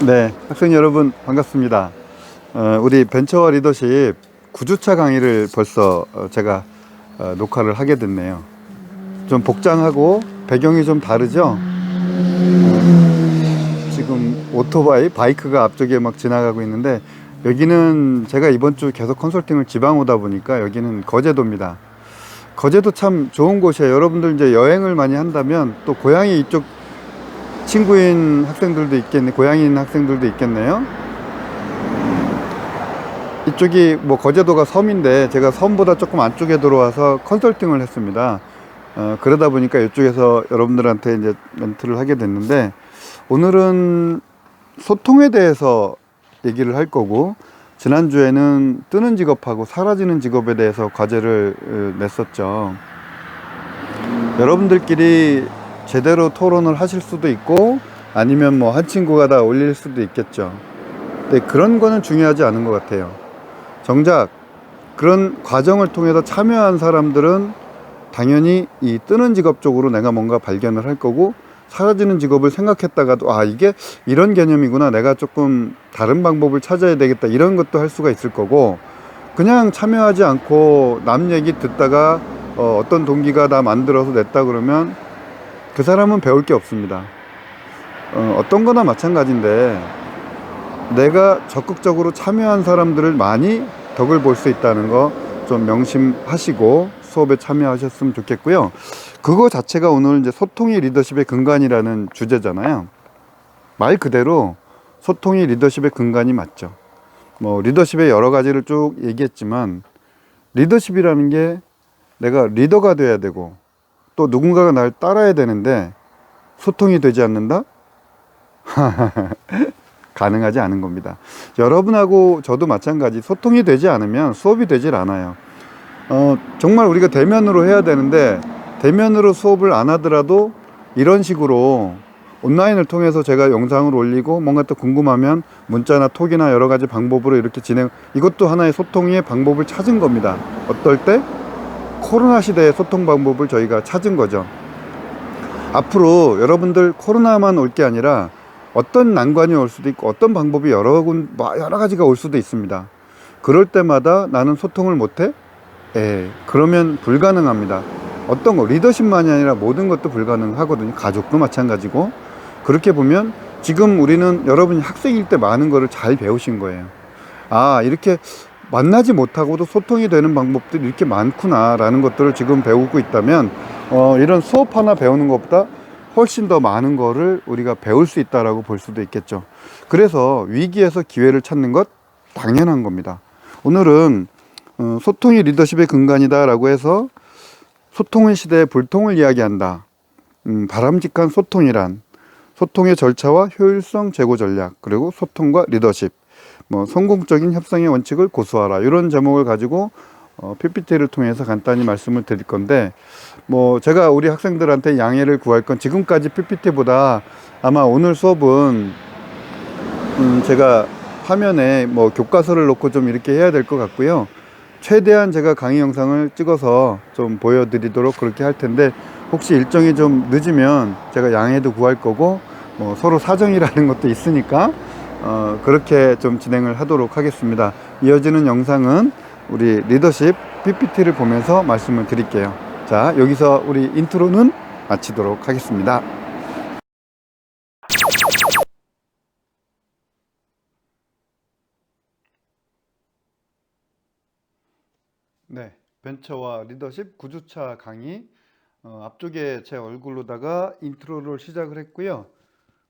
네, 학생 여러분 반갑습니다. 우리 벤처 리더십 9주차 강의를 벌써 제가 녹화를 하게 됐네요. 좀 복장하고 배경이 좀 다르죠? 지금 오토바이, 바이크가 앞쪽에 막 지나가고 있는데 여기는 제가 이번 주 계속 컨설팅을 지방 오다 보니까 여기는 거제도입니다. 거제도 참 좋은 곳이에요. 여러분들 이제 여행을 많이 한다면 또 고향이 이쪽 친구인 학생들도 있겠네, 고향인 학생들도 있겠네요. 이쪽이 뭐 거제도가 섬인데 제가 섬보다 조금 안쪽에 들어와서 컨설팅을 했습니다. 그러다 보니까 이쪽에서 여러분들한테 이제 멘트를 하게 됐는데 오늘은 소통에 대해서 얘기를 할 거고, 지난주에는 뜨는 직업하고 사라지는 직업에 대해서 과제를 냈었죠. 여러분들끼리 제대로 토론을 하실 수도 있고 아니면 뭐 한 친구가 다 올릴 수도 있겠죠. 근데 그런 거는 중요하지 않은 것 같아요. 정작 그런 과정을 통해서 참여한 사람들은 당연히 이 뜨는 직업 쪽으로 내가 뭔가 발견을 할 거고, 사라지는 직업을 생각했다가도 아, 이게 이런 개념이구나, 내가 조금 다른 방법을 찾아야 되겠다, 이런 것도 할 수가 있을 거고, 그냥 참여하지 않고 남 얘기 듣다가 어떤 동기가 다 만들어서 냈다 그러면 그 사람은 배울 게 없습니다. 어떤 거나 마찬가지인데 내가 적극적으로 참여한 사람들을 많이 덕을 볼 수 있다는 거 좀 명심하시고 수업에 참여하셨으면 좋겠고요. 그거 자체가 오늘 이제 소통이 리더십의 근간이라는 주제잖아요. 말 그대로 소통이 리더십의 근간이 맞죠. 뭐 리더십의 여러 가지를 쭉 얘기했지만, 리더십이라는 게 내가 리더가 돼야 되고 또 누군가가 날 따라야 되는데 소통이 되지 않는다? 가능하지 않은 겁니다. 여러분하고 저도 마찬가지, 소통이 되지 않으면 수업이 되질 않아요. 정말 우리가 대면으로 해야 되는데 대면으로 수업을 안 하더라도 이런 식으로 온라인을 통해서 제가 영상을 올리고 뭔가 또 궁금하면 문자나 톡이나 여러 가지 방법으로 이렇게 진행, 이것도 하나의 소통의 방법을 찾은 겁니다. 어떨 때? 코로나 시대의 소통 방법을 저희가 찾은 거죠. 앞으로 여러분들 코로나만 올 게 아니라 어떤 난관이 올 수도 있고 어떤 방법이 여러 가지가 올 수도 있습니다. 그럴 때마다 나는 소통을 못해? 그러면 불가능합니다. 어떤 거, 리더십만이 아니라 모든 것도 불가능하거든요. 가족도 마찬가지고. 그렇게 보면 지금 우리는 여러분이 학생일 때 많은 거를 잘 배우신 거예요. 아, 이렇게 만나지 못하고도 소통이 되는 방법들이 이렇게 많구나라는 것들을 지금 배우고 있다면 이런 수업 하나 배우는 것보다 훨씬 더 많은 거를 우리가 배울 수 있다라고 볼 수도 있겠죠. 그래서 위기에서 기회를 찾는 것 당연한 겁니다. 오늘은 소통이 리더십의 근간이다라고 해서 소통의 시대의 불통을 이야기한다. 바람직한 소통이란 소통의 절차와 효율성 제고 전략, 그리고 소통과 리더십, 뭐 성공적인 협상의 원칙을 고수하라, 이런 제목을 가지고 PPT를 통해서 간단히 말씀을 드릴 건데, 뭐 제가 우리 학생들한테 양해를 구할 건 지금까지 PPT보다 아마 오늘 수업은 제가 화면에 뭐 교과서를 놓고 좀 이렇게 해야 될 것 같고요. 최대한 제가 강의 영상을 찍어서 좀 보여드리도록 그렇게 할 텐데, 혹시 일정이 좀 늦으면 제가 양해도 구할 거고, 뭐 서로 사정이라는 것도 있으니까 그렇게 좀 진행을 하도록 하겠습니다. 이어지는 영상은 우리 리더십 PPT를 보면서 말씀을 드릴게요. 자, 여기서 우리 인트로는 마치도록 하겠습니다. 네, 벤처와 리더십 9주차 강의, 앞쪽에 제 얼굴로다가 인트로를 시작을 했고요.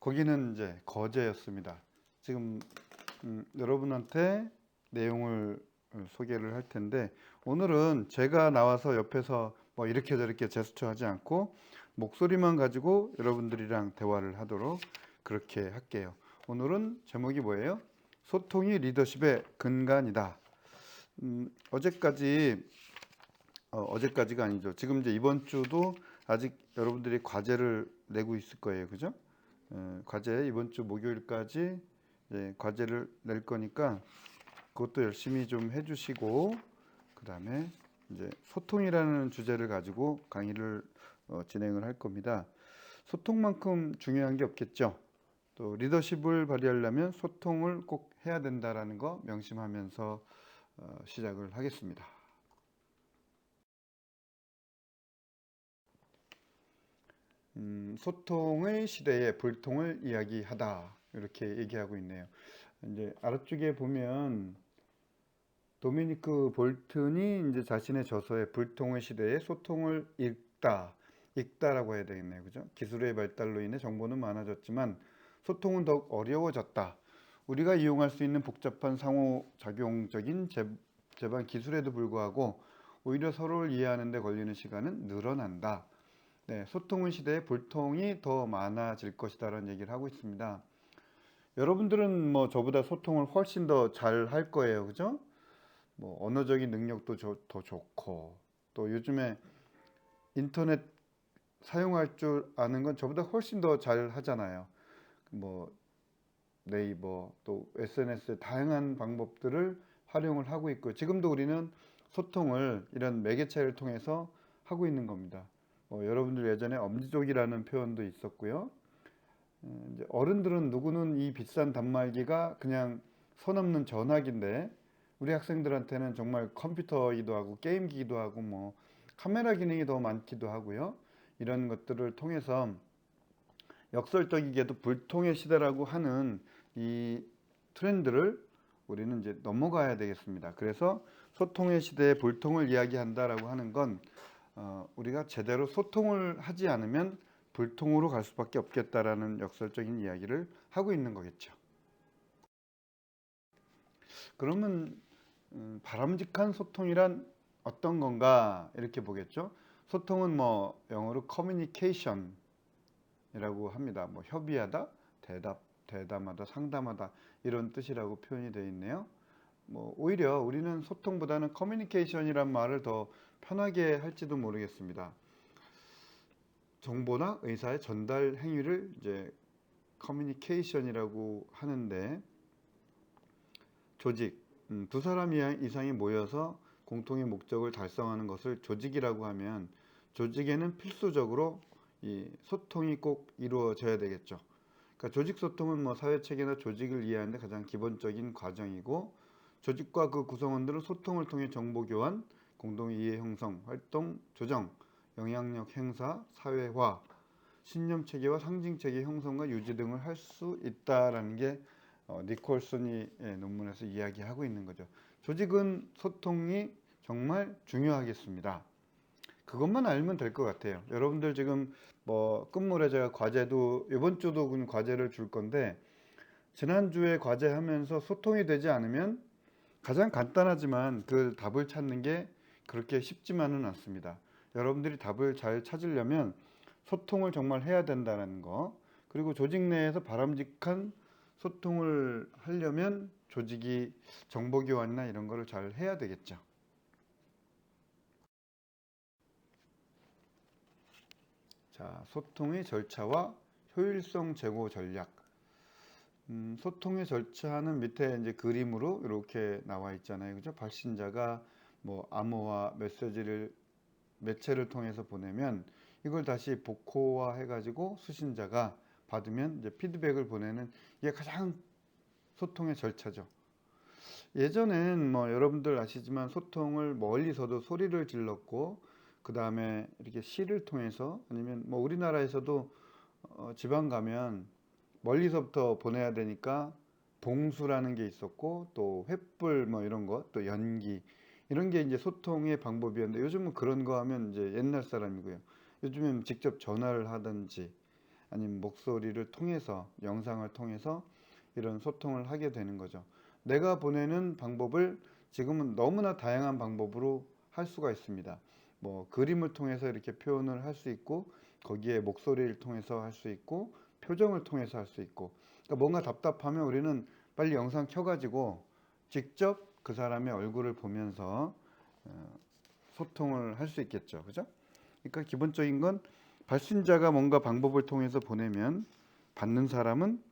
거기는 이제 거제였습니다. 지금 여러분한테 내용을 소개를 할 텐데, 오늘은 제가 나와서 옆에서 뭐 이렇게 저렇게 제스처 하지 않고 목소리만 가지고 여러분들이랑 대화를 하도록 그렇게 할게요. 오늘은 제목이 뭐예요? 소통이 리더십의 근간이다. 어제까지가 아니죠. 지금 이제 이번 주도 아직 여러분들이 과제를 내고 있을 거예요. 그죠? 과제 이번 주 목요일까지 과제를 낼 거니까 그것도 열심히 좀 해주시고, 그 다음에 이제 소통이라는 주제를 가지고 강의를 진행을 할 겁니다. 소통만큼 중요한 게 없겠죠. 또 리더십을 발휘하려면 소통을 꼭 해야 된다라는 거 명심하면서 시작을 하겠습니다. 소통의 시대에 불통을 이야기하다 이렇게 얘기하고 있네요. 이제 아래쪽에 보면 도미니크 볼튼이 이제 자신의 저서에 불통의 시대에 소통을 읽다라고 해야 되겠네요. 그죠? 기술의 발달로 인해 정보는 많아졌지만 소통은 더욱 어려워졌다. 우리가 이용할 수 있는 복잡한 상호작용적인 제반 기술에도 불구하고 오히려 서로를 이해하는 데 걸리는 시간은 늘어난다. 네, 소통의 시대에 불통이 더 많아질 것이다라는 얘기를 하고 있습니다. 여러분들은 뭐 저보다 소통을 훨씬 더 잘 할 거예요. 그죠? 뭐 언어적인 능력도 더 좋고 또 요즘에 인터넷 사용할 줄 아는 건 저보다 훨씬 더 잘 하잖아요. 뭐 네이버 또 SNS의 다양한 방법들을 활용을 하고 있고 지금도 우리는 소통을 이런 매개체를 통해서 하고 있는 겁니다. 여러분들 예전에 엄지족이라는 표현도 있었고요. 이제 어른들은 누구는 이 비싼 단말기가 그냥 선 없는 전화기인데 우리 학생들한테는 정말 컴퓨터이기도 하고 게임기기도 하고 뭐 카메라 기능이 더 많기도 하고요. 이런 것들을 통해서 역설적이게도 불통의 시대라고 하는 이 트렌드를 우리는 이제 넘어가야 되겠습니다. 그래서 소통의 시대에 불통을 이야기한다라고 하는 건 우리가 제대로 소통을 하지 않으면 불통으로 갈 수밖에 없겠다라는 역설적인 이야기를 하고 있는 거겠죠. 그러면 바람직한 소통이란 어떤 건가 이렇게 보겠죠. 소통은 뭐 영어로 커뮤니케이션이라고 합니다. 뭐 협의하다, 대담하다, 상담하다 이런 뜻이라고 표현이 되어 있네요. 뭐 오히려 우리는 소통보다는 커뮤니케이션이란 말을 더 편하게 할지도 모르겠습니다. 정보나 의사의 전달 행위를 이제 커뮤니케이션이라고 하는데 조직, 두 사람 이상이 모여서 공통의 목적을 달성하는 것을 조직이라고 하면 조직에는 필수적으로 이 소통이 꼭 이루어져야 되겠죠. 그러니까 조직 소통은 뭐 사회 체계나 조직을 이해하는데 가장 기본적인 과정이고 조직과 그 구성원들은 소통을 통해 정보 교환, 공동 이해 형성, 활동 조정, 영향력 행사, 사회화, 신념 체계와 상징 체계 형성과 유지 등을 할 수 있다라는 게 니콜슨이 논문에서 이야기하고 있는 거죠. 조직은 소통이 정말 중요하겠습니다. 그것만 알면 될 것 같아요. 여러분들 지금 뭐 끝물에 제가 과제도 이번 주도 과제를 줄 건데 지난주에 과제하면서 소통이 되지 않으면 가장 간단하지만 그 답을 찾는 게 그렇게 쉽지만은 않습니다. 여러분들이 답을 잘 찾으려면 소통을 정말 해야 된다는 거, 그리고 조직 내에서 바람직한 소통을 하려면 조직이 정보 교환이나 이런 거를 잘 해야 되겠죠. 자, 소통의 절차와 효율성 제고 전략. 소통의 절차는 밑에 이제 그림으로 이렇게 나와 있잖아요. 그죠? 발신자가 뭐 암호화 매체를 통해서 보내면 이걸 다시 복호화 해가지고 수신자가 받으면 이제 피드백을 보내는 이게 가장 소통의 절차죠. 예전엔 뭐 여러분들 아시지만 소통을 멀리서도 소리를 질렀고 그 다음에 이렇게 시를 통해서 아니면 뭐 우리나라에서도 지방 가면 멀리서부터 보내야 되니까 봉수라는 게 있었고 또 횃불 뭐 이런 거 또 연기 이런 게 이제 소통의 방법이었는데 요즘은 그런 거 하면 이제 옛날 사람이고요. 요즘엔 직접 전화를 하든지 아니면 목소리를 통해서 영상을 통해서 이런 소통을 하게 되는 거죠. 내가 보내는 방법을 지금은 너무나 다양한 방법으로 할 수가 있습니다. 뭐 그림을 통해서 이렇게 표현을 할 수 있고 거기에 목소리를 통해서 할 수 있고 표정을 통해서 할 수 있고 그러니까 뭔가 답답하면 우리는 빨리 영상 켜가지고 직접 그 사람의 얼굴을 보면서 소통을 할 수 있겠죠. 그죠? 그러니까 기본적인 건 발신자가 뭔가 방법을 통해서 보내면 받는 사람은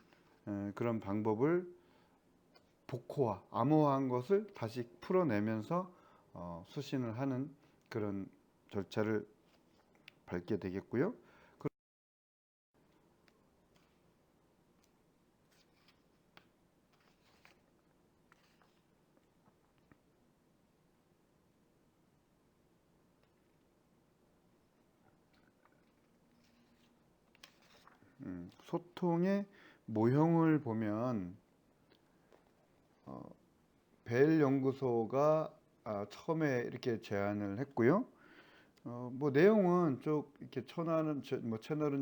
그런 방법을 복호화, 암호화한 것을 다시 풀어내면서 수신을 하는 그런 절차를 밟게 되겠고요. 소통의 모형을 보면 벨 연구소가 처음에 이렇게 제안을 했고요. 뭐 내용은 쭉 이렇게 채널은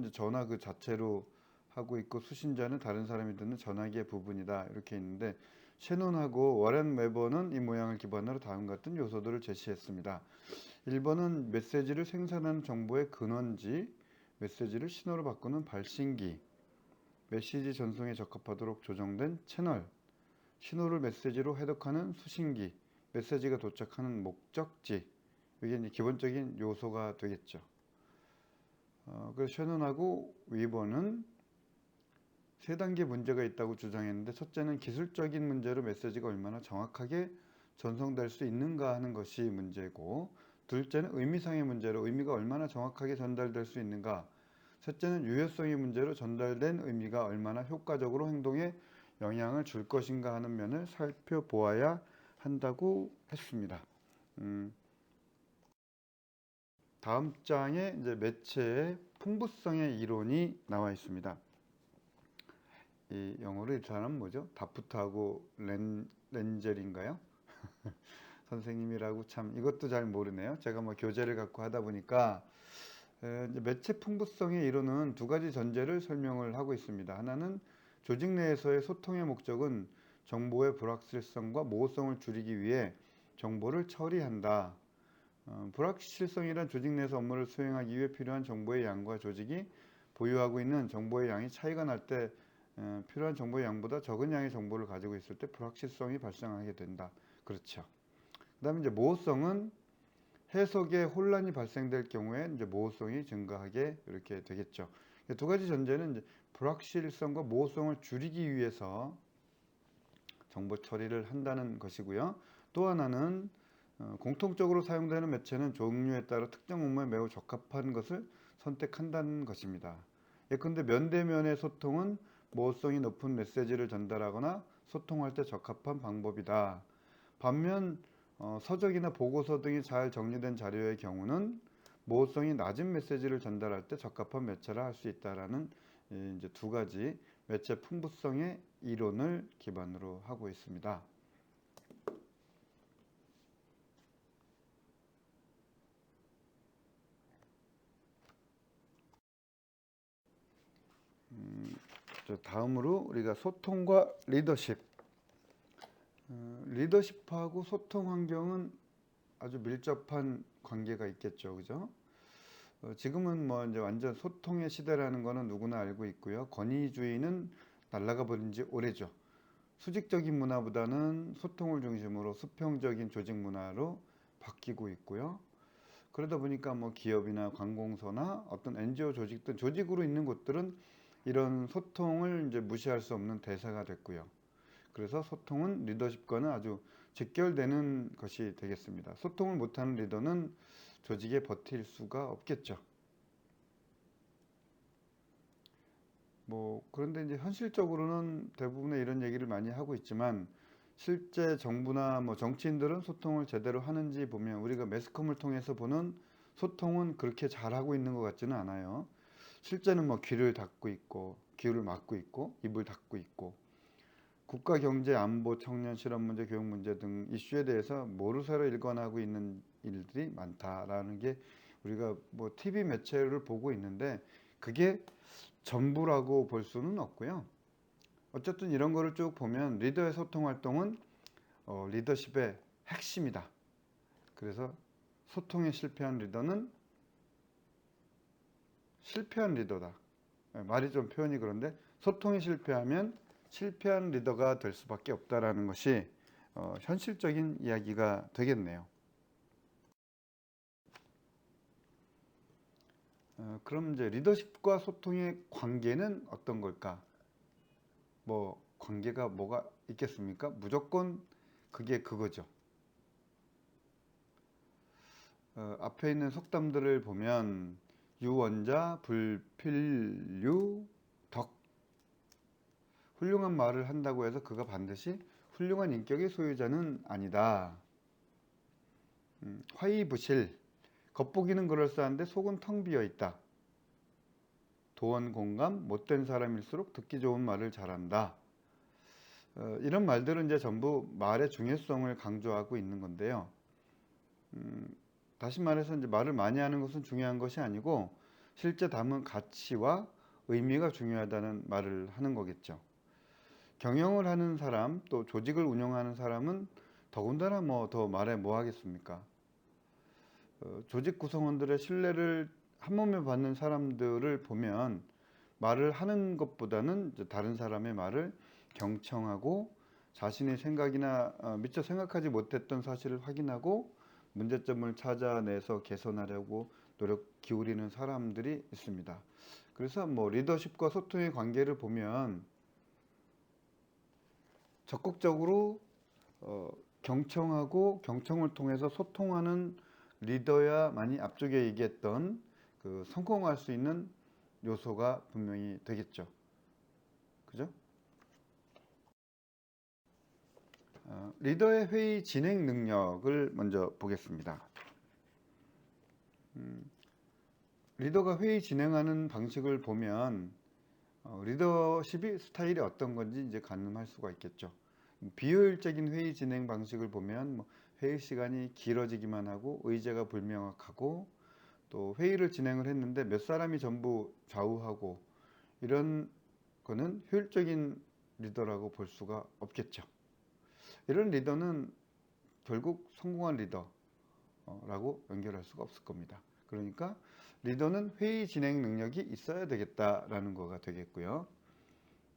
이제 전화 그 자체로 하고 있고 수신자는 다른 사람이 듣는 전화기의 부분이다 이렇게 있는데 셰논하고 워렌 웨버는 이 모양을 기반으로 다음과 같은 요소들을 제시했습니다. 1번은 메시지를 생산하는 정보의 근원지, 메시지를 신호로 바꾸는 발신기, 메시지 전송에 적합하도록 조정된 채널, 신호를 메시지로 해독하는 수신기, 메시지가 도착하는 목적지. 이게 이제 기본적인 요소가 되겠죠. 그래서 셰논하고 웨버는 세 단계 문제가 있다고 주장했는데, 첫째는 기술적인 문제로 메시지가 얼마나 정확하게 전송될 수 있는가 하는 것이 문제고, 둘째는 의미상의 문제로 의미가 얼마나 정확하게 전달될 수 있는가, 셋째는 유효성의 문제로 전달된 의미가 얼마나 효과적으로 행동에 영향을 줄 것인가 하는 면을 살펴보아야 한다고 했습니다. 다음 장에 이제 매체의 풍부성의 이론이 나와 있습니다. 이 영어로 이 사람 뭐죠? 다프트하고 렌젤인가요? 선생님이라고 참 이것도 잘 모르네요. 제가 뭐 교재를 갖고 하다 보니까 이제 매체 풍부성의 이론은 두 가지 전제를 설명을 하고 있습니다. 하나는 조직 내에서의 소통의 목적은 정보의 불확실성과 모호성을 줄이기 위해 정보를 처리한다. 불확실성이란 조직 내에서 업무를 수행하기 위해 필요한 정보의 양과 조직이 보유하고 있는 정보의 양이 차이가 날 때 필요한 정보의 양보다 적은 양의 정보를 가지고 있을 때 불확실성이 발생하게 된다. 그렇죠. 그 다음에 이제 모호성은 해석에 혼란이 발생될 경우에 이제 모호성이 증가하게 이렇게 되겠죠. 두 가지 전제는 이제 불확실성과 모호성을 줄이기 위해서 정보 처리를 한다는 것이고요. 또 하나는 공통적으로 사용되는 매체는 종류에 따라 특정 업무에 매우 적합한 것을 선택한다는 것입니다. 예컨대 면대면의 소통은 모호성이 높은 메시지를 전달하거나 소통할 때 적합한 방법이다. 반면 서적이나 보고서 등이 잘 정리된 자료의 경우는 모호성이 낮은 메시지를 전달할 때 적합한 매체라 할 수 있다라는 이제 두 가지 매체 풍부성의 이론을 기반으로 하고 있습니다. 다음으로 우리가 소통과 리더십. 리더십하고 소통 환경은 아주 밀접한 관계가 있겠죠, 그죠? 지금은 뭐 이제 완전 소통의 시대라는 거는 누구나 알고 있고요. 권위주의는 날아가 버린 지 오래죠. 수직적인 문화보다는 소통을 중심으로 수평적인 조직 문화로 바뀌고 있고요. 그러다 보니까 뭐 기업이나 관공서나 어떤 NGO 조직들, 조직으로 있는 곳들은 이런 소통을 이제 무시할 수 없는 대사가 됐고요. 그래서 소통은 리더십과는 아주 직결되는 것이 되겠습니다. 소통을 못하는 리더는 조직에 버틸 수가 없겠죠. 뭐 그런데 이제 현실적으로는 대부분의 이런 얘기를 많이 하고 있지만 실제 정부나 뭐 정치인들은 소통을 제대로 하는지 보면 우리가 매스컴을 통해서 보는 소통은 그렇게 잘하고 있는 것 같지는 않아요. 실제는 뭐 귀를 닫고 있고 귀를 막고 있고 입을 닫고 있고 국가 경제 안보 청년 실업 문제 교육 문제 등 이슈에 대해서 모르쇠로 일관하고 있는 일들이 많다라는 게 우리가 뭐 TV 매체를 보고 있는데 그게 전부라고 볼 수는 없고요. 어쨌든 이런 거를 쭉 보면 리더의 소통 활동은 리더십의 핵심이다. 그래서 소통에 실패한 리더는 실패한 리더다. 말이 좀 표현이 그런데 소통에 실패하면 실패한 리더가 될 수밖에 없다라는 것이 현실적인 이야기가 되겠네요. 그럼 이제 리더십과 소통의 관계는 어떤 걸까? 뭐 관계가 뭐가 있겠습니까? 무조건 그게 그거죠. 앞에 있는 속담들을 보면 유원자 불필유 덕. 훌륭한 말을 한다고 해서 그가 반드시 훌륭한 인격의 소유자는 아니다. 화이부실. 겉보기는 그럴싸한데 속은 텅 비어 있다. 도원 공감, 못된 사람일수록 듣기 좋은 말을 잘한다. 이런 말들은 이제 전부 말의 중요성을 강조하고 있는 건데요. 다시 말해서 이제 말을 많이 하는 것은 중요한 것이 아니고 실제 담은 가치와 의미가 중요하다는 말을 하는 거겠죠. 경영을 하는 사람, 또 조직을 운영하는 사람은 더군다나 더 말해 뭐 하겠습니까? 조직 구성원들의 신뢰를 한 몸에 받는 사람들을 보면 말을 하는 것보다는 다른 사람의 말을 경청하고 자신의 생각이나 미처 생각하지 못했던 사실을 확인하고 문제점을 찾아내서 개선하려고 노력 기울이는 사람들이 있습니다. 그래서 리더십과 소통의 관계를 보면 적극적으로 경청하고 경청을 통해서 소통하는 리더야만이 앞쪽에 얘기했던 그 성공할 수 있는 요소가 분명히 되겠죠. 그죠? 리더의 회의 진행 능력을 먼저 보겠습니다. 리더가 회의 진행하는 방식을 보면 리더십이 스타일이 어떤 건지 이제 가늠할 수가 있겠죠. 비효율적인 회의 진행 방식을 보면 회의 시간이 길어지기만 하고 의제가 불명확하고 또 회의를 진행을 했는데 몇 사람이 전부 좌우하고 이런 거는 효율적인 리더라고 볼 수가 없겠죠. 이런 리더는 결국 성공한 리더라고 연결할 수가 없을 겁니다. 그러니까 리더는 회의 진행 능력이 있어야 되겠다라는 거가 되겠고요.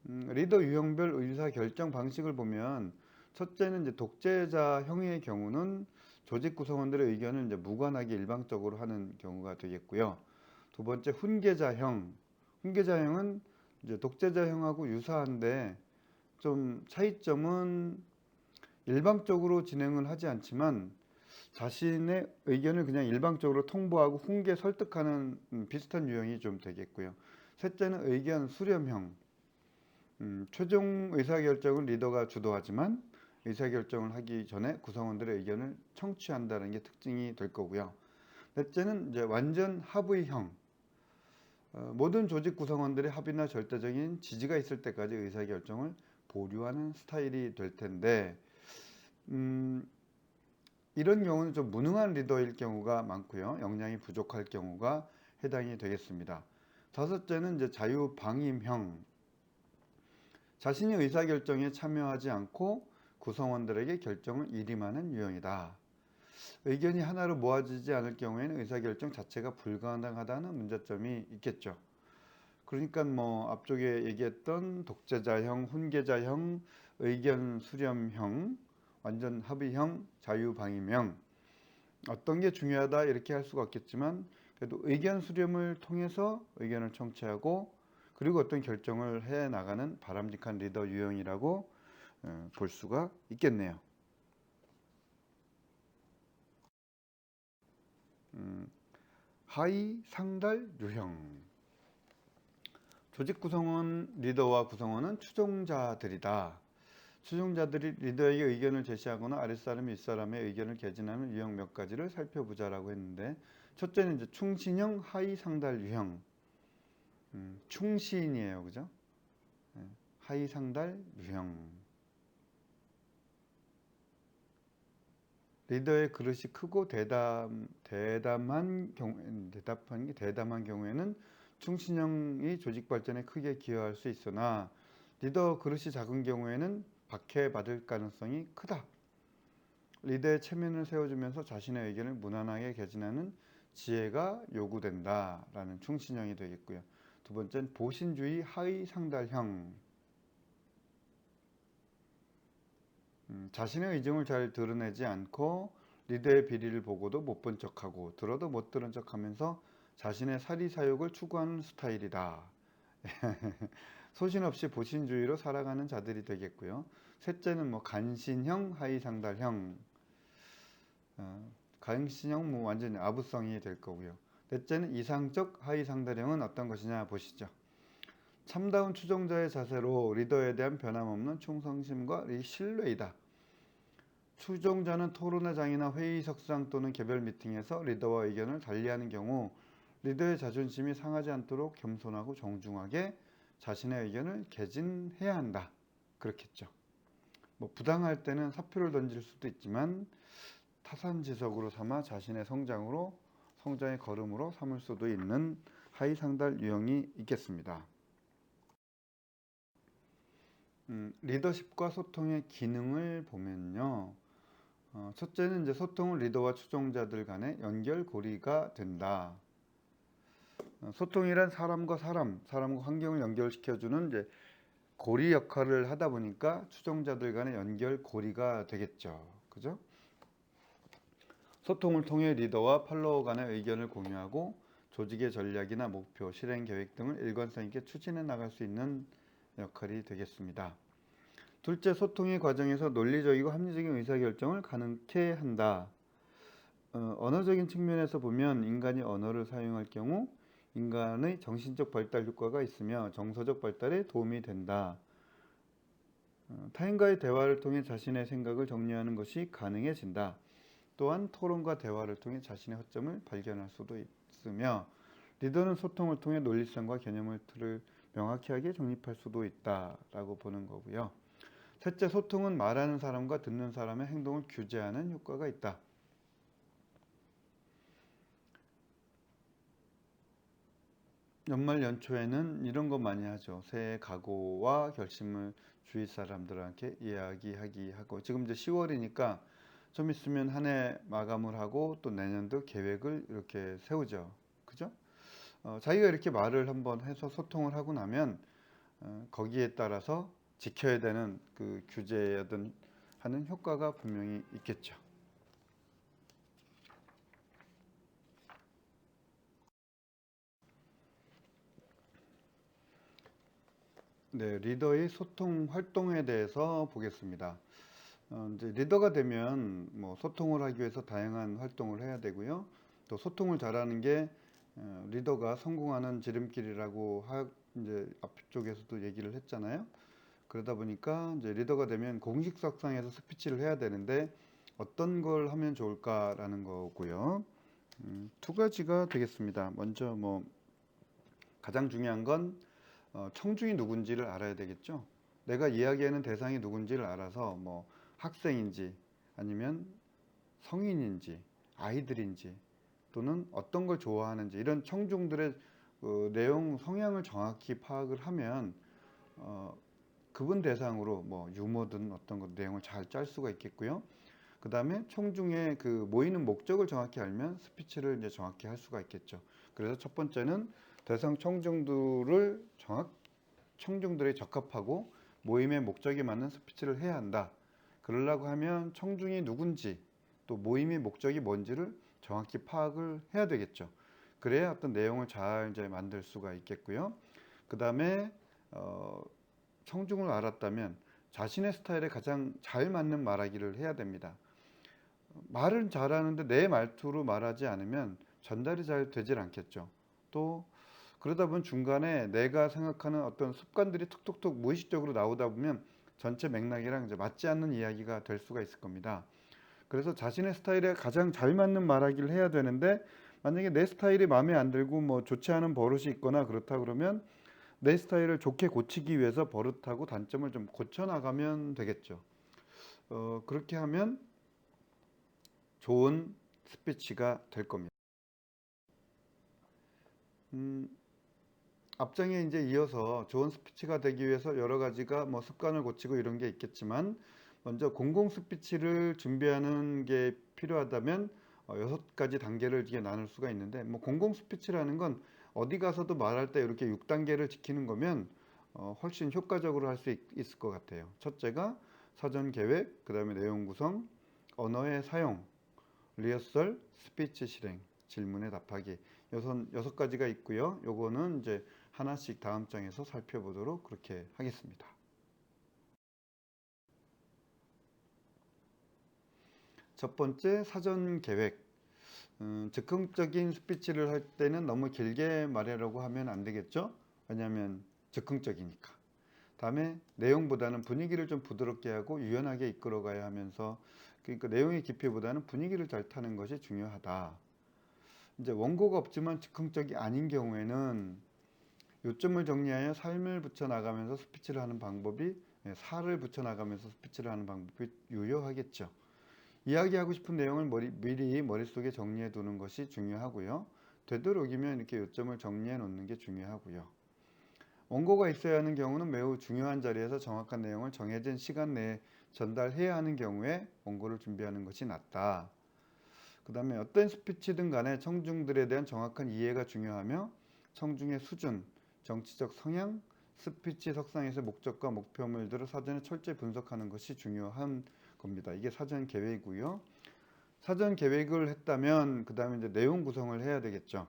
리더 유형별 의사 결정 방식을 보면 첫째는 이제 독재자형의 경우는 조직 구성원들의 의견을 이제 무관하게 일방적으로 하는 경우가 되겠고요. 두 번째 훈계자형은 이제 독재자형하고 유사한데 좀 차이점은 일방적으로 진행을 하지 않지만 자신의 의견을 그냥 일방적으로 통보하고 훈계 설득하는 비슷한 유형이 좀 되겠고요. 셋째는 의견 수렴형. 최종 의사결정은 리더가 주도하지만 의사결정을 하기 전에 구성원들의 의견을 청취한다는 게 특징이 될 거고요. 넷째는 이제 완전 합의형. 모든 조직 구성원들의 합의나 절대적인 지지가 있을 때까지 의사결정을 보류하는 스타일이 될 텐데 이런 경우는 좀 무능한 리더일 경우가 많고요. 역량이 부족할 경우가 해당이 되겠습니다. 다섯째는 이제 자유방임형. 자신이 의사결정에 참여하지 않고 구성원들에게 결정을 일임하는 유형이다. 의견이 하나로 모아지지 않을 경우에는 의사결정 자체가 불가능하다는 문제점이 있겠죠. 그러니까 앞쪽에 얘기했던 독재자형, 훈계자형, 의견 수렴형, 완전 합의형, 자유방임형 어떤 게 중요하다 이렇게 할 수가 없겠지만 그래도 의견 수렴을 통해서 의견을 청취하고 그리고 어떤 결정을 해 나가는 바람직한 리더 유형이라고 볼 수가 있겠네요. 하위 상달 유형. 조직 구성원 리더와 구성원은 추종자들이다. 추종자들이 리더에게 의견을 제시하거나 아랫사람이 윗사람의 의견을 개진하는 유형 몇 가지를 살펴보자라고 했는데 첫째는 이제 충신형 하위 상달 유형. 충신이에요, 그죠? 하위 상달 유형. 리더의 그릇이 크고 대담한 경우에는 충신형이 조직 발전에 크게 기여할 수 있으나 리더 그릇이 작은 경우에는 박해받을 가능성이 크다. 리더의 체면을 세워주면서 자신의 의견을 무난하게 개진하는 지혜가 요구된다라는 충신형이 되겠고요. 두 번째는 보신주의 하위 상달형. 자신의 의중을 잘 드러내지 않고 리더의 비리를 보고도 못 본 척하고 들어도 못 들은 척하면서 자신의 사리사욕을 추구하는 스타일이다. 소신 없이 보신주의로 살아가는 자들이 되겠고요. 셋째는 간신형 하위상달형. 간신형 완전히 아부성이 될 거고요. 넷째는 이상적 하위상달형은 어떤 것이냐 보시죠. 참다운 추종자의 자세로 리더에 대한 변함없는 충성심과 신뢰이다. 추종자는 토론회장이나 회의석상 또는 개별 미팅에서 리더와 의견을 달리하는 경우 리더의 자존심이 상하지 않도록 겸손하고 정중하게 자신의 의견을 개진해야 한다. 그렇겠죠. 뭐 부당할 때는 사표를 던질 수도 있지만 타산지석으로 삼아 자신의 성장의 걸음으로 삼을 수도 있는 하이상달 유형이 있겠습니다. 리더십과 소통의 기능을 보면요. 첫째는 이제 소통은 리더와 추종자들 간의 연결고리가 된다. 소통이란 사람과 사람과 환경을 연결시켜주는 이제 고리 역할을 하다 보니까 추종자들 간의 연결고리가 되겠죠. 그죠? 소통을 통해 리더와 팔로워 간의 의견을 공유하고 조직의 전략이나 목표, 실행 계획 등을 일관성 있게 추진해 나갈 수 있는 역할이 되겠습니다. 둘째, 소통의 과정에서 논리적이고 합리적인 의사결정을 가능케 한다. 언어적인 측면에서 보면 인간이 언어를 사용할 경우 인간의 정신적 발달 효과가 있으며 정서적 발달에 도움이 된다. 타인과의 대화를 통해 자신의 생각을 정리하는 것이 가능해진다. 또한 토론과 대화를 통해 자신의 허점을 발견할 수도 있으며 리더는 소통을 통해 논리성과 개념을 틀을 명확히 하게 정립할 수도 있다라고 보는 거고요. 셋째, 소통은 말하는 사람과 듣는 사람의 행동을 규제하는 효과가 있다. 연말 연초에는 이런 거 많이 하죠. 새해 각오와 결심을 주위 사람들한테 이야기하기 하고 지금 이제 10월이니까 좀 있으면 한 해 마감을 하고 또 내년도 계획을 이렇게 세우죠. 그죠? 자기가 이렇게 말을 한번 해서 소통을 하고 나면 거기에 따라서 지켜야 되는 그 규제든 하는 효과가 분명히 있겠죠. 네, 리더의 소통 활동에 대해서 보겠습니다. 이제 리더가 되면 뭐 소통을 하기 위해서 다양한 활동을 해야 되고요. 또 소통을 잘하는 게 리더가 성공하는 지름길이라고 이제 앞쪽에서도 얘기를 했잖아요. 그러다 보니까 이제 리더가 되면 공식석상에서 스피치를 해야 되는데 어떤 걸 하면 좋을까라는 거고요. 두 가지가 되겠습니다. 먼저 뭐 가장 중요한 건 청중이 누군지를 알아야 되겠죠. 내가 이야기하는 대상이 누군지를 알아서 뭐 학생인지 아니면 성인인지 아이들인지 또는 어떤 걸 좋아하는지 이런 청중들의 내용 성향을 정확히 파악을 하면 그분 대상으로 뭐 유머든 어떤 것 내용을 잘 짤 수가 있겠고요. 그 다음에 청중의 그 모이는 목적을 정확히 알면 스피치를 이제 정확히 할 수가 있겠죠. 그래서 첫 번째는 대상 청중들에 적합하고 모임의 목적에 맞는 스피치를 해야 한다. 그러려고 하면 청중이 누군지 또 모임의 목적이 뭔지를 정확히 파악을 해야 되겠죠. 그래야 어떤 내용을 잘 이제 만들 수가 있겠고요. 그 다음에 청중을 알았다면 자신의 스타일에 가장 잘 맞는 말하기를 해야 됩니다. 말은 잘하는데 내 말투로 말하지 않으면 전달이 잘 되질 않겠죠. 또 그러다 보면 중간에 내가 생각하는 어떤 습관들이 툭툭툭 무의식적으로 나오다 보면 전체 맥락이랑 이제 맞지 않는 이야기가 될 수가 있을 겁니다. 그래서 자신의 스타일에 가장 잘 맞는 말하기를 해야 되는데 만약에 내 스타일이 마음에 안 들고 뭐 좋지 않은 버릇이 있거나 그렇다 그러면 내 스타일을 좋게 고치기 위해서 버릇하고 단점을 좀 고쳐 나가면 되겠죠. 그렇게 하면 좋은 스피치가 될 겁니다. 음, 앞장에 이제 이어서 좋은 스피치가 되기 위해서 여러 가지가 뭐 습관을 고치고 이런 게 있겠지만 먼저 공공 스피치를 준비하는 게 필요하다면 6가지 단계를 이게 나눌 수가 있는데 뭐 공공 스피치라는 건 어디 가서도 말할 때 이렇게 6단계를 지키는 거면 훨씬 효과적으로 할 수 있을 것 같아요. 첫째가 사전 계획, 그 다음에 내용 구성, 언어의 사용, 리허설, 스피치 실행, 질문에 답하기. 여섯 가지가 있고요. 요거는 이제 하나씩 다음 장에서 살펴보도록 그렇게 하겠습니다. 첫 번째, 사전 계획. 즉흥적인 스피치를 할 때는 너무 길게 말하려고 하면 안 되겠죠? 왜냐하면 즉흥적이니까. 다음에 내용보다는 분위기를 좀 부드럽게 하고 유연하게 이끌어가야 하면서 그러니까 내용의 깊이보다는 분위기를 잘 타는 것이 중요하다. 이제 원고가 없지만 즉흥적이 아닌 경우에는 요점을 정리하여 삶을 붙여 나가면서 스피치를 하는 방법이 살을 붙여 나가면서 스피치를 하는 방법이 유효하겠죠. 이야기하고 싶은 내용을 미리 머릿속에 정리해 두는 것이 중요하고요. 되도록이면 이렇게 요점을 정리해 놓는 게 중요하고요. 원고가 있어야 하는 경우는 매우 중요한 자리에서 정확한 내용을 정해진 시간 내에 전달해야 하는 경우에 원고를 준비하는 것이 낫다. 그 다음에 어떤 스피치든 간에 청중들에 대한 정확한 이해가 중요하며 청중의 수준, 정치적 성향, 스피치 석상에서의 목적과 목표물들을 사전에 철저히 분석하는 것이 중요한 겁니다. 이게 사전 계획이고요. 사전 계획을 했다면 그 다음에 이제 내용 구성을 해야 되겠죠.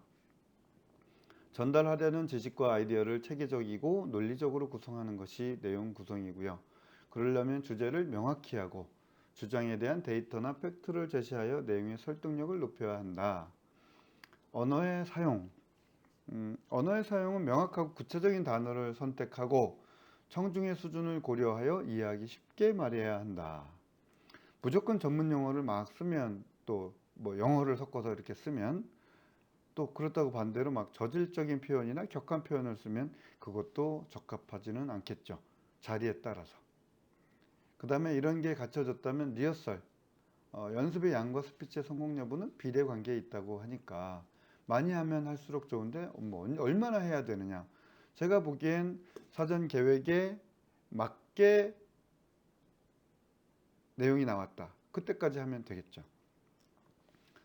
전달하려는 지식과 아이디어를 체계적이고 논리적으로 구성하는 것이 내용 구성이고요. 그러려면 주제를 명확히 하고 주장에 대한 데이터나 팩트를 제시하여 내용의 설득력을 높여야 한다. 언어의 사용. 언어의 사용은 명확하고 구체적인 단어를 선택하고 청중의 수준을 고려하여 이해하기 쉽게 말해야 한다. 무조건 전문 용어를 막 쓰면 또 뭐 영어를 섞어서 이렇게 쓰면 또 그렇다고 반대로 막 저질적인 표현이나 격한 표현을 쓰면 그것도 적합하지는 않겠죠. 자리에 따라서. 그 다음에 이런 게 갖춰졌다면 리허설, 연습의 양과 스피치의 성공 여부는 비례관계에 있다고 하니까 많이 하면 할수록 좋은데 뭐 얼마나 해야 되느냐. 제가 보기엔 사전 계획에 맞게 내용이 나왔다. 그때까지 하면 되겠죠.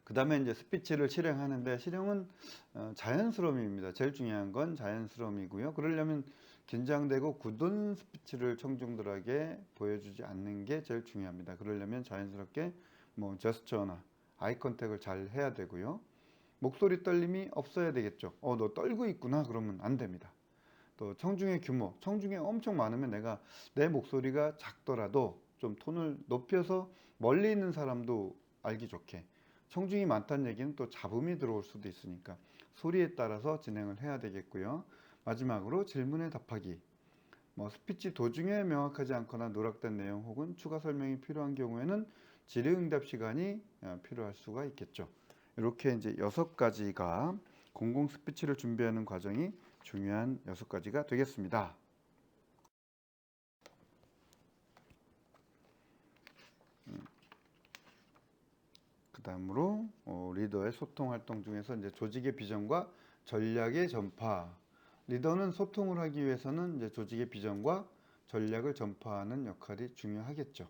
그 다음에 이제 스피치를 실행하는데 실행은 자연스러움입니다. 제일 중요한 건 자연스러움이고요. 그러려면 긴장되고 굳은 스피치를 청중들에게 보여주지 않는 게 제일 중요합니다. 그러려면 자연스럽게 뭐 제스처나 아이 컨택을 잘 해야 되고요. 목소리 떨림이 없어야 되겠죠. 너 떨고 있구나 그러면 안 됩니다. 또 청중의 규모, 청중이 엄청 많으면 내 목소리가 작더라도 좀 톤을 높여서 멀리 있는 사람도 알기 좋게, 청중이 많다는 얘기는 또 잡음이 들어올 수도 있으니까 소리에 따라서 진행을 해야 되겠고요. 마지막으로 질문에 답하기. 스피치 도중에 명확하지 않거나 누락된 내용 혹은 추가 설명이 필요한 경우에는 질의응답 시간이 필요할 수가 있겠죠. 이렇게 이제 6가지가 공공 스피치를 준비하는 과정이 중요한 6가지가 되겠습니다. 그 다음으로 리더의 소통 활동 중에서 이제 조직의 비전과 전략의 전파. 리더는 소통을 하기 위해서는 이제 조직의 비전과 전략을 전파하는 역할이 중요하겠죠.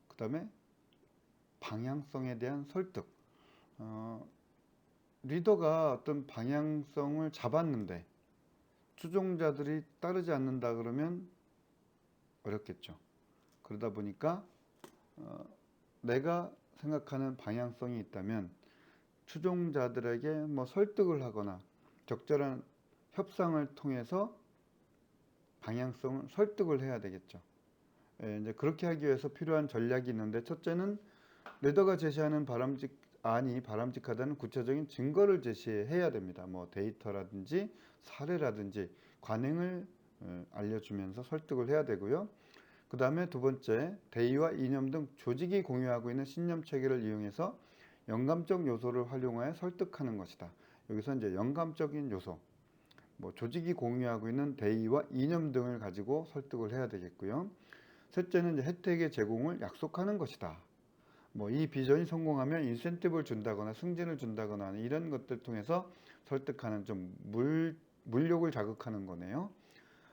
그 다음에 방향성에 대한 설득. 리더가 어떤 방향성을 잡았는데 추종자들이 따르지 않는다 그러면 어렵겠죠. 그러다 보니까 내가 생각하는 방향성이 있다면 추종자들에게 설득을 하거나 적절한 협상을 통해서 방향성을 설득을 해야 되겠죠. 이제 그렇게 하기 위해서 필요한 전략이 있는데, 첫째는 리더가 제시하는 안이 바람직하다는 구체적인 증거를 제시해야 됩니다. 데이터라든지 사례라든지 관행을 알려주면서 설득을 해야 되고요. 그 다음에 두 번째, 대의와 이념 등 조직이 공유하고 있는 신념 체계를 이용해서 영감적 요소를 활용하여 설득하는 것이다. 여기서 이제 영감적인 요소, 조직이 공유하고 있는 대의와 이념 등을 가지고 설득을 해야 되겠고요. 셋째는 이제 혜택의 제공을 약속하는 것이다. 이 비전이 성공하면 인센티브를 준다거나 승진을 준다거나 이런 것들 통해서 설득하는 좀 물욕을 자극하는 거네요.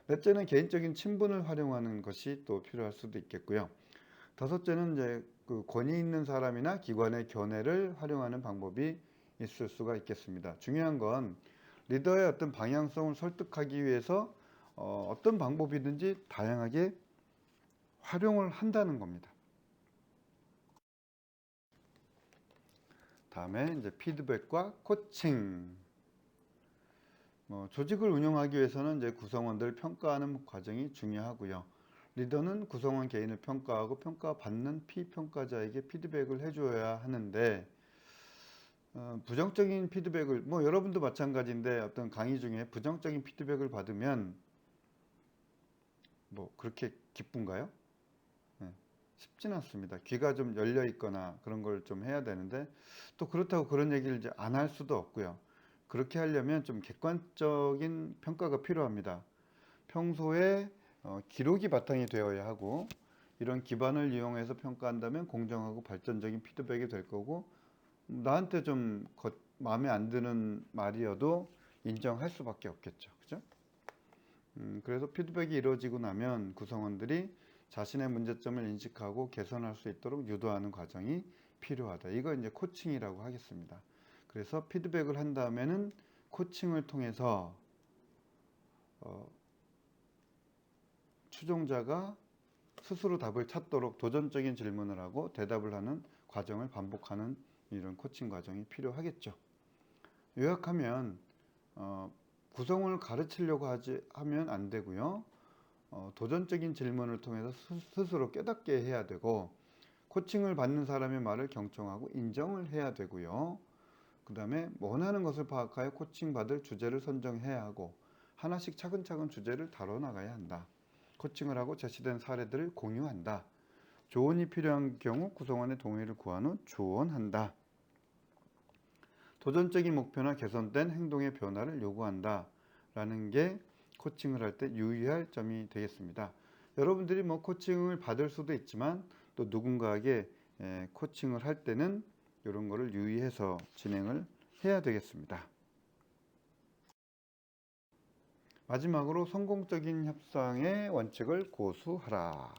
넷째는 개인적인 친분을 활용하는 것이 또 필요할 수도 있겠고요. 다섯째는 이제 그 권위 있는 사람이나 기관의 견해를 활용하는 방법이 있을 수가 있겠습니다. 중요한 건 리더의 어떤 방향성을 설득하기 위해서 어떤 방법이든지 다양하게 활용을 한다는 겁니다. 다음에 이제 피드백과 코칭. 조직을 운영하기 위해서는 이제 구성원들을 평가하는 과정이 중요하고요. 리더는 구성원 개인을 평가하고 평가받는 피평가자에게 피드백을 해줘야 하는데, 부정적인 피드백을, 여러분도 마찬가지인데 어떤 강의 중에 부정적인 피드백을 받으면 그렇게 기쁜가요? 네. 쉽지는 않습니다. 귀가 좀 열려 있거나 그런 걸 좀 해야 되는데, 또 그렇다고 그런 얘기를 이제 안 할 수도 없고요. 그렇게 하려면 좀 객관적인 평가가 필요합니다. 평소에 기록이 바탕이 되어야 하고, 이런 기반을 이용해서 평가한다면 공정하고 발전적인 피드백이 될 거고, 나한테 좀 마음에 안 드는 말이어도 인정할 수밖에 없겠죠. 그죠? 그래서 피드백이 이루어지고 나면 구성원들이 자신의 문제점을 인식하고 개선할 수 있도록 유도하는 과정이 필요하다. 이거 이제 코칭이라고 하겠습니다. 그래서 피드백을 한 다음에는 코칭을 통해서 추종자가 스스로 답을 찾도록 도전적인 질문을 하고 대답을 하는 과정을 반복하는 이런 코칭 과정이 필요하겠죠. 요약하면 구성원을 가르치려고 하면 안 되고요. 도전적인 질문을 통해서 스스로 깨닫게 해야 되고, 코칭을 받는 사람의 말을 경청하고 인정을 해야 되고요. 그 다음에 원하는 것을 파악하여 코칭 받을 주제를 선정해야 하고, 하나씩 차근차근 주제를 다뤄나가야 한다. 코칭을 하고 제시된 사례들을 공유한다. 조언이 필요한 경우 구성원의 동의를 구한 후 조언한다. 도전적인 목표나 개선된 행동의 변화를 요구한다 라는 게 코칭을 할 때 유의할 점이 되겠습니다. 여러분들이 뭐 코칭을 받을 수도 있지만 또 누군가에게 코칭을 할 때는 이런 거를 유의해서 진행을 해야 되겠습니다. 마지막으로 성공적인 협상의 원칙을 고수하라.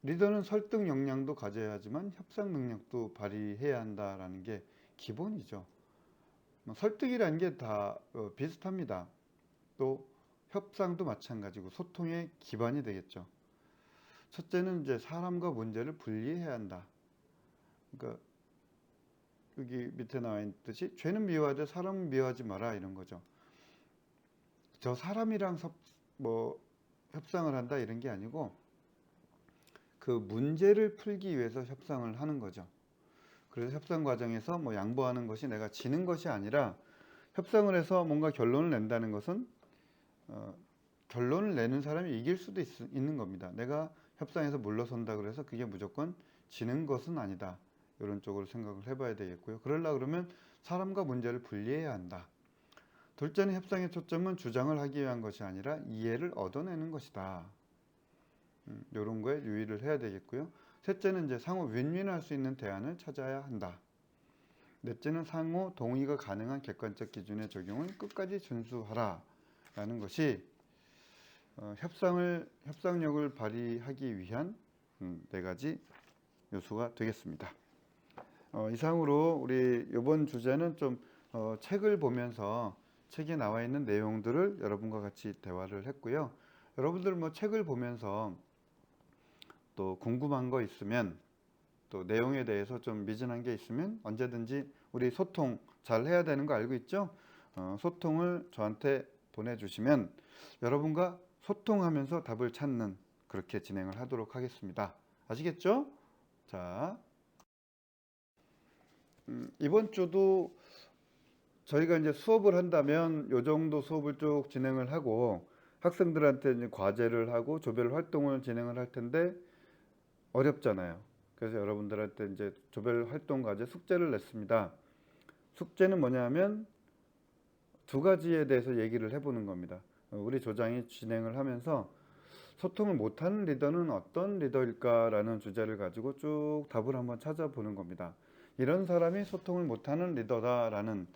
리더는 설득 역량도 가져야 하지만 협상 능력도 발휘해야 한다라는 게 기본이죠. 설득이라는 게 다 비슷합니다. 또 협상도 마찬가지고 소통의 기반이 되겠죠. 첫째는 이제 사람과 문제를 분리해야 한다. 그러니까 여기 밑에 나와 있듯이 죄는 미워하되 사람은 미워하지 마라 이런 거죠. 저 사람이랑 협상을 한다 이런 게 아니고 그 문제를 풀기 위해서 협상을 하는 거죠. 그래서 협상 과정에서 뭐 양보하는 것이 내가 지는 것이 아니라, 협상을 해서 뭔가 결론을 낸다는 것은 결론을 내는 사람이 이길 수도 있는 겁니다. 내가 협상에서 물러선다 그래서 그게 무조건 지는 것은 아니다. 이런 쪽으로 생각을 해봐야 되겠고요. 그러려고 그러면 사람과 문제를 분리해야 한다. 둘째는 협상의 초점은 주장을 하기 위한 것이 아니라 이해를 얻어내는 것이다. 이런 거에 유의를 해야 되겠고요. 셋째는 이제 상호 윈윈할 수 있는 대안을 찾아야 한다. 넷째는 상호 동의가 가능한 객관적 기준의 적용을 끝까지 준수하라 라는 것이 협상력을 발휘하기 위한 네 가지 요소가 되겠습니다. 이상으로 우리 이번 주제는 좀 책을 보면서 책에 나와 있는 내용들을 여러분과 같이 대화를 했고요. 여러분들 뭐 책을 보면서 또 궁금한 거 있으면, 또 내용에 대해서 좀 미진한 게 있으면 언제든지 우리 소통 잘 해야 되는 거 알고 있죠? 소통을 저한테 보내주시면 여러분과 소통하면서 답을 찾는, 그렇게 진행을 하도록 하겠습니다. 아시겠죠? 자, 이번 주도 저희가 이제 수업을 한다면 요 정도 수업을 쭉 진행을 하고 학생들한테 이제 과제를 하고 조별 활동을 진행을 할 텐데 어렵잖아요. 그래서 여러분들한테 이제 조별 활동 과제 숙제를 냈습니다. 숙제는 뭐냐면 두 가지에 대해서 얘기를 해보는 겁니다. 우리 조장이 진행을 하면서 소통을 못하는 리더는 어떤 리더일까라는 주제를 가지고 쭉 답을 한번 찾아보는 겁니다. 이런 사람이 소통을 못하는 리더다라는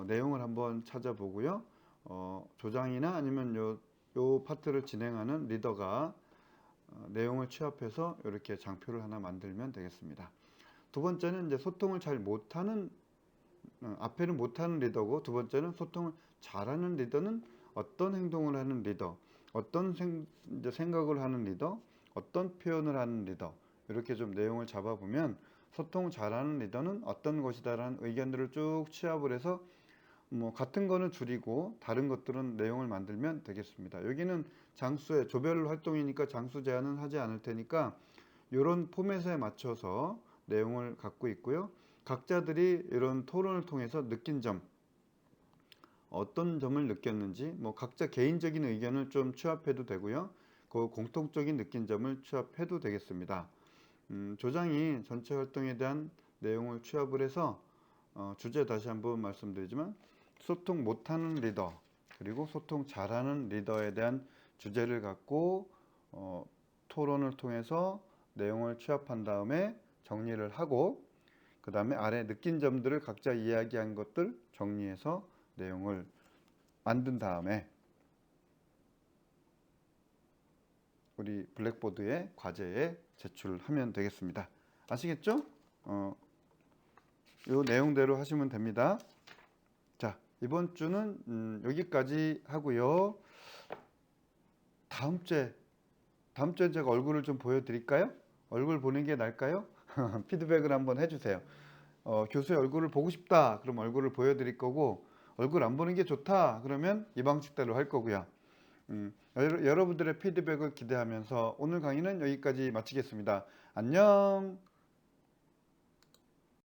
내용을 한번 찾아보고요. 조장이나 아니면 요 파트를 진행하는 리더가 내용을 취합해서 이렇게 장표를 하나 만들면 되겠습니다. 두 번째는 이제 소통을 잘 못하는, 앞에는 못하는 리더고, 두 번째는 소통을 잘하는 리더는 어떤 행동을 하는 리더, 어떤 이제 생각을 하는 리더, 어떤 표현을 하는 리더, 이렇게 좀 내용을 잡아보면 소통을 잘하는 리더는 어떤 것이다라는 의견들을 쭉 취합을 해서 뭐 같은 거는 줄이고 다른 것들은 내용을 만들면 되겠습니다. 여기는 장수의 조별 활동이니까 장수 제한은 하지 않을 테니까 이런 포맷에 맞춰서 내용을 갖고 있고요. 각자들이 이런 토론을 통해서 느낀 점, 어떤 점을 느꼈는지 뭐 각자 개인적인 의견을 좀 취합해도 되고요. 그 공통적인 느낀 점을 취합해도 되겠습니다. 조장이 전체 활동에 대한 내용을 취합을 해서 주제 다시 한번 말씀드리지만 소통 못하는 리더 그리고 소통 잘하는 리더에 대한 주제를 갖고 토론을 통해서 내용을 취합한 다음에 정리를 하고 그 다음에 아래 느낀 점들을 각자 이야기한 것들 정리해서 내용을 만든 다음에 우리 블랙보드에 과제에 제출하면 되겠습니다. 아시겠죠? 이 내용대로 하시면 됩니다. 자, 이번 주는 여기까지 하고요. 다음 주에 제가 얼굴을 좀 보여드릴까요? 얼굴 보는 게 나을까요? 피드백을 한번 해주세요. 교수의 얼굴을 보고 싶다. 그럼 얼굴을 보여드릴 거고 얼굴 안 보는 게 좋다. 그러면 이 방식대로 할 거고요. 여러분들의 피드백을 기대하면서 오늘 강의는 여기까지 마치겠습니다. 안녕.